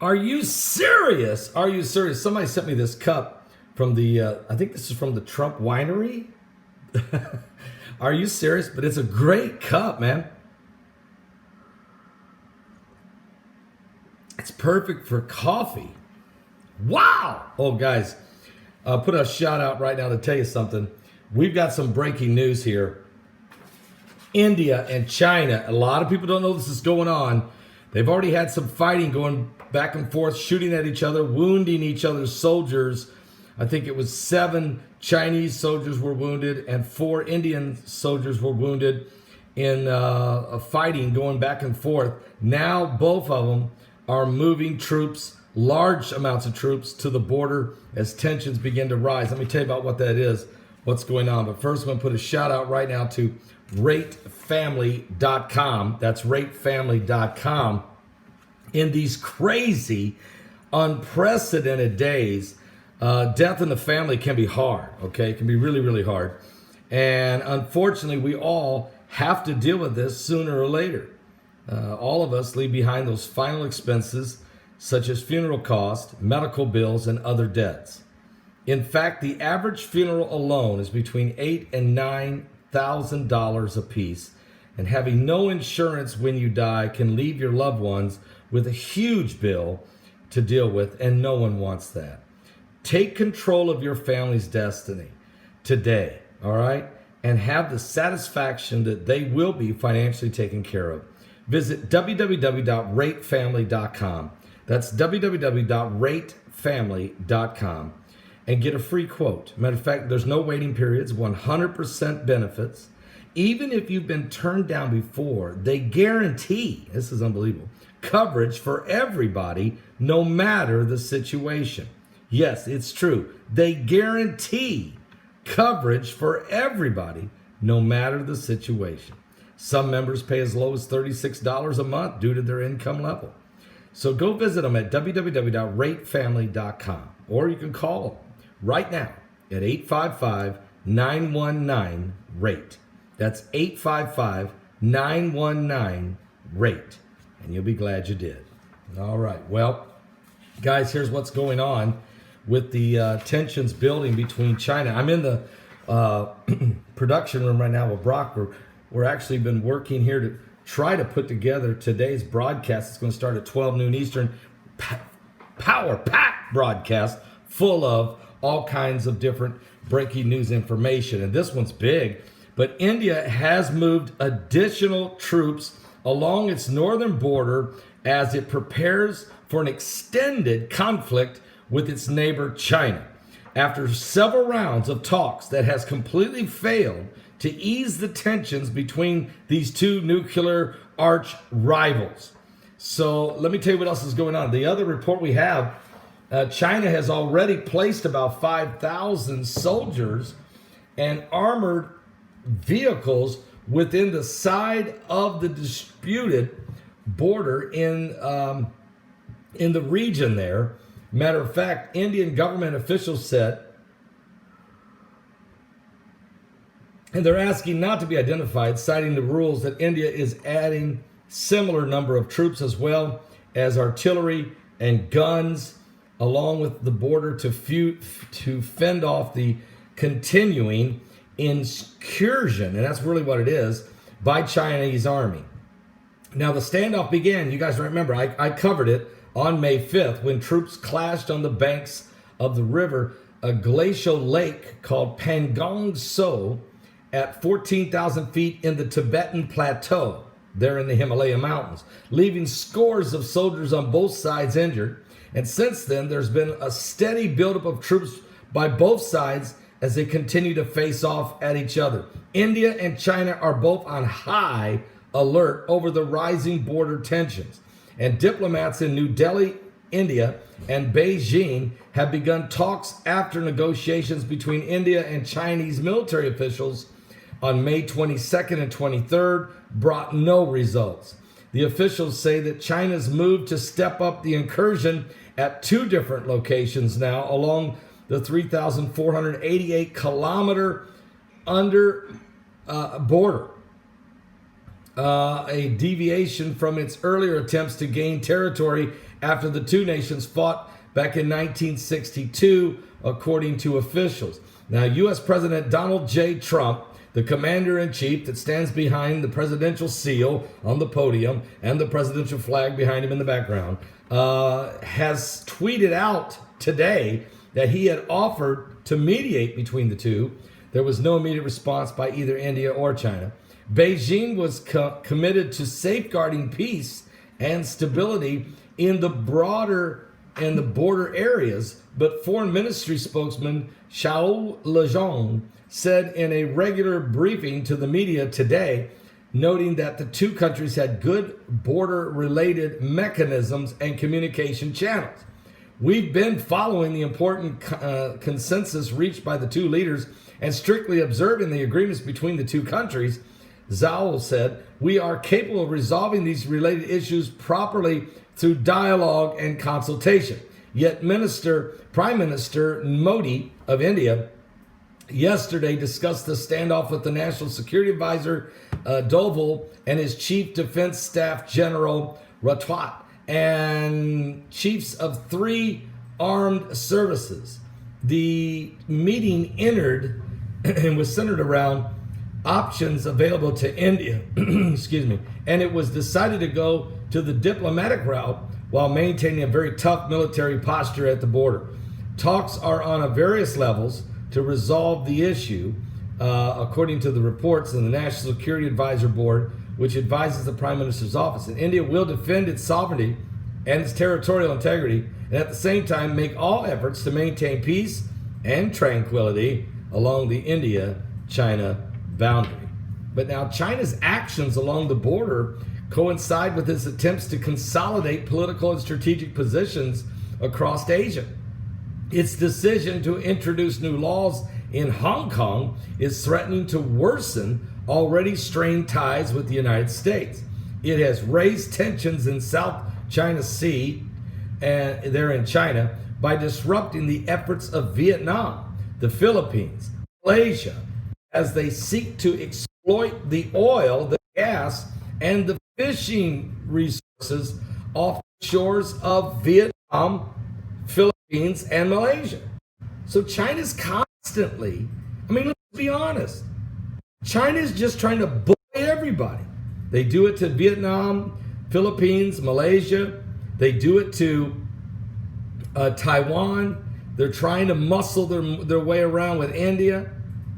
Are you serious? Are you serious? Somebody sent me this cup from the, I think this is from the Trump Winery. Are you serious? But it's a great cup, man. It's perfect for coffee. Wow. Oh, guys, put a shout out right now to tell you something. We've got some breaking news here. India and China. A lot of people don't know this is going on. They've already had some fighting going back and forth, shooting at each other, wounding each other's soldiers. I think it was 7 Chinese soldiers were wounded and 4 Indian soldiers were wounded in a fighting going back and forth. Now both of them are moving troops, large amounts of troops, to the border as tensions begin to rise. Let me tell you about what that is, what's going on. But first, I'm going to put a shout out right now to ratefamily.com. That's ratefamily.com. In these crazy, unprecedented days, death in the family can be hard, okay? It can be really, really hard. And unfortunately, we all have to deal with this sooner or later. All of us leave behind those final expenses, such as funeral costs, medical bills, and other debts. In fact, the average funeral alone is between $8,000 and $9,000 a piece, and having no insurance when you die can leave your loved ones with a huge bill to deal with, and no one wants that. Take control of your family's destiny today, all right? And have the satisfaction that they will be financially taken care of. Visit www.ratefamily.com. That's www.ratefamily.com and get a free quote. Matter of fact, there's no waiting periods, 100% benefits. Even if you've been turned down before, they guarantee, this is unbelievable, coverage for everybody, no matter the situation. Yes, it's true. They guarantee coverage for everybody, no matter the situation. Some members pay as low as $36 a month due to their income level. So go visit them at www.ratefamily.com, or you can call them right now at 855-919-RATE. That's 855-919-RATE, and you'll be glad you did. All right. Well, guys, here's what's going on with the tensions building between China. I'm in the production room right now with Brock. We're actually been working here to try to put together today's broadcast. It's going to start at 12 noon Eastern. Power-packed broadcast full of all kinds of different breaking news information. And this one's big. But India has moved additional troops along its northern border as it prepares for an extended conflict with its neighbor China. After several rounds of talks that has completely failed to ease the tensions between these two nuclear arch rivals. So let me tell you what else is going on. The other report we have, China has already placed about 5,000 soldiers and armored vehicles within the side of the disputed border in the region there. Matter of fact, Indian government officials said, and they're asking not to be identified, citing the rules that India is adding similar number of troops as well as artillery and guns along with the border to fend off the continuing incursion, and that's really what it is, by Chinese army. Now the standoff began, you guys remember, I covered it on May 5th when troops clashed on the banks of the river, a glacial lake called Pangong So, at 14,000 feet in the Tibetan Plateau, there in the Himalaya Mountains, leaving scores of soldiers on both sides injured. And since then, there's been a steady buildup of troops by both sides as they continue to face off at each other. India and China are both on high alert over the rising border tensions. And diplomats in New Delhi, India, and Beijing have begun talks after negotiations between India and Chinese military officials on May 22nd and 23rd brought no results. The officials say that China's move to step up the incursion at 2 different locations now along the 3,488 kilometer border a deviation from its earlier attempts to gain territory after the two nations fought back in 1962, according to officials. Now, U.S. President Donald J. Trump, the commander-in-chief that stands behind the presidential seal on the podium and the presidential flag behind him in the background, has tweeted out today that he had offered to mediate between the two. There was no immediate response by either India or China. Beijing was committed to safeguarding peace and stability in the border areas, but Foreign Ministry spokesman Xiao Lezhong said in a regular briefing to the media today, noting that the two countries had good border-related mechanisms and communication channels. We've been following the important consensus reached by the two leaders and strictly observing the agreements between the two countries, Zhao said. We are capable of resolving these related issues properly through dialogue and consultation. Yet Prime Minister Modi of India yesterday discussed the standoff with the National Security Advisor Doval and his Chief Defense Staff General Ratwat and chiefs of 3 armed services. The meeting entered and was centered around options available to India, excuse me, and it was decided to go to the diplomatic route while maintaining a very tough military posture at the border. Talks are on various levels to resolve the issue, according to the reports in the National Security Advisor Board, which advises the Prime Minister's office. And India will defend its sovereignty and its territorial integrity, and at the same time make all efforts to maintain peace and tranquility along the India-China boundary. But now China's actions along the border coincide with its attempts to consolidate political and strategic positions across Asia. Its decision to introduce new laws in Hong Kong is threatening to worsen already strained ties with the United States. It has raised tensions in South China Sea, and there in China, by disrupting the efforts of Vietnam, the Philippines, Malaysia, as they seek to exploit the oil, the gas, and the fishing resources off the shores of Vietnam, Philippines, and Malaysia. So China's constantly, let's be honest, China's just trying to bully everybody. They do it to Vietnam, Philippines, Malaysia. They do it to Taiwan. They're trying to muscle their way around with India.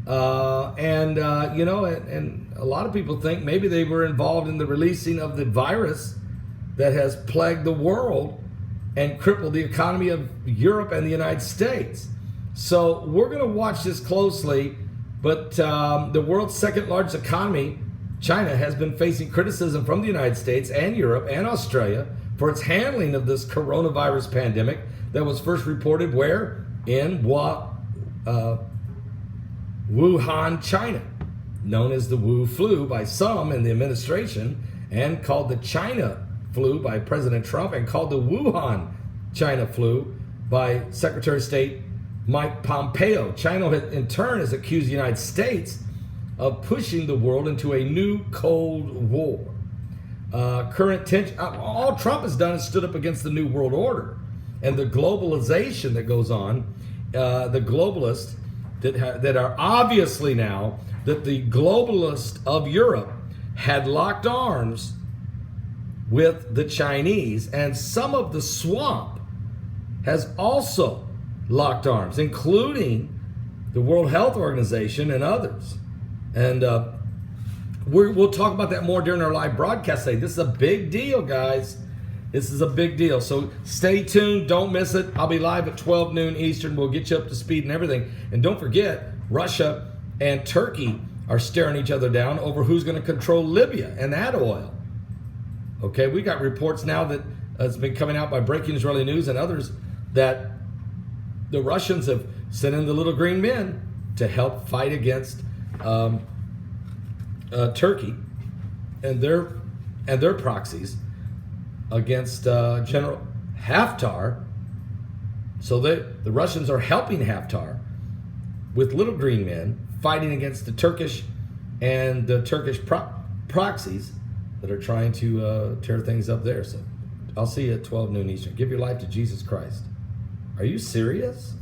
And a lot of people think maybe they were involved in the releasing of the virus that has plagued the world and crippled the economy of Europe and the United States. So we're going to watch this closely, but the world's second largest economy, China, has been facing criticism from the United States and Europe and Australia for its handling of this coronavirus pandemic that was first reported where? In Wuhan, China, known as the Wu flu by some in the administration, and called the China flu by President Trump, and called the Wuhan China flu by Secretary of State Mike Pompeo. China, in turn, has accused the United States of pushing the world into a new Cold War. Current tension, all Trump has done is stood up against the New World Order and the globalization that goes on, the globalists that are obviously now that the globalists of Europe had locked arms with the Chinese, and some of the swamp has also locked arms, including the World Health Organization and others. And we'll talk about that more during our live broadcast today. This is a big deal, guys. This is a big deal. So stay tuned. Don't miss it. I'll be live at 12 noon Eastern. We'll get you up to speed and everything. And don't forget, Russia and Turkey are staring each other down over who's going to control Libya and that oil. Okay, we got reports now that it's been coming out by Breaking Israeli News and others that the Russians have sent in the little green men to help fight against Turkey and their proxies against General Haftar. So the Russians are helping Haftar with little green men fighting against the Turkish and the Turkish proxies that are trying to tear things up there. So I'll see you at 12 noon Eastern. Give your life to Jesus Christ. Are you serious?